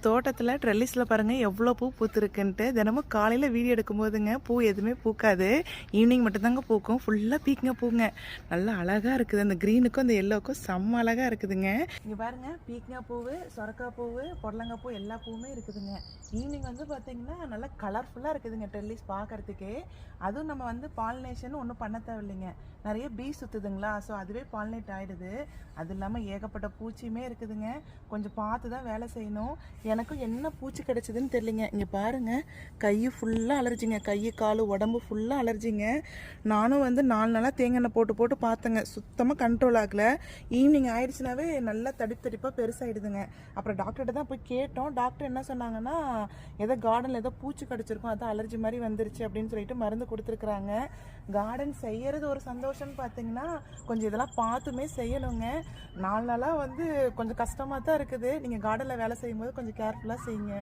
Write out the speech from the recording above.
தோட்டத்தில் ட்ரெல்லிஸில் பாருங்கள் எவ்வளோ பூ பூத்துருக்குன்ட்டு. தினமும் காலையில் வீடியோ எடுக்கும்போதுங்க பூ எதுவுமே பூக்காது, ஈவினிங் மட்டும்தாங்க பூக்கும். ஃபுல்லாக பீக்கங்க பூங்க, நல்லா அழகாக இருக்குது. அந்த க்ரீனுக்கும் அந்த எல்லோவுக்கும் செம்ம அழகாக இருக்குதுங்க. இங்கே பாருங்கள், பீக்கங்க பூவு, சொரக்காய் பூவு, பொடலங்காய் பூ எல்லா பூவுமே இருக்குதுங்க. ஈவினிங் வந்து பார்த்தீங்கன்னா நல்லா கலர்ஃபுல்லாக இருக்குதுங்க ட்ரெல்லிஸ் பார்க்குறதுக்கே. அதுவும் நம்ம வந்து பாலினேஷன் ஒன்றும் பண்ண தேவையில்லைங்க, நிறைய பீ சுற்றுதுங்களா, ஸோ அதுவே பாலினேட் ஆகிடுது. அது இல்லாமல் ஏகப்பட்ட பூச்சியுமே இருக்குதுங்க. கொஞ்சம் பார்த்து தான் வேலை செய்யணும். எனக்கும் என்ன பூச்சி கிடச்சிதுன்னு தெரியலிங்க. இங்கே பாருங்கள், கை ஃபுல்லாக அலர்ஜிங்க, கை கால் உடம்பு ஃபுல்லாக அலர்ஜிங்க. நானும் வந்து 4 நாளாக தேங்காய் எண்ணெய் போட்டு போட்டு பார்த்தேங்க, சுத்தமாக கண்ட்ரோல் ஆகலை. ஈவினிங் ஆயிடுச்சுனாவே நல்லா தடிப்பாக பெருசாகிடுதுங்க. அப்புறம் டாக்டர்கிட்ட தான் போய் கேட்டோம். டாக்டர் என்ன சொன்னாங்கன்னா, ஏதோ கார்டனில் ஏதோ பூச்சி கடிச்சிருக்கும், அதான் அலர்ஜி மாதிரி வந்துருச்சு அப்படின்னு சொல்லிட்டு மருந்து கொடுத்துருக்குறாங்க. கார்டன் செய்யறது ஒரு சந்தோஷம்னு பார்த்தீங்கன்னா கொஞ்சம் இதெல்லாம் பார்த்துமே செய்யணுங்க. 4 நாளாக வந்து கொஞ்சம் கஷ்டமாக தான் இருக்குது. நீங்கள் கார்டனில் வேலை செய்யும்போது கொஞ்சம் கேர்ஃபுல்லாக செய்யுங்க.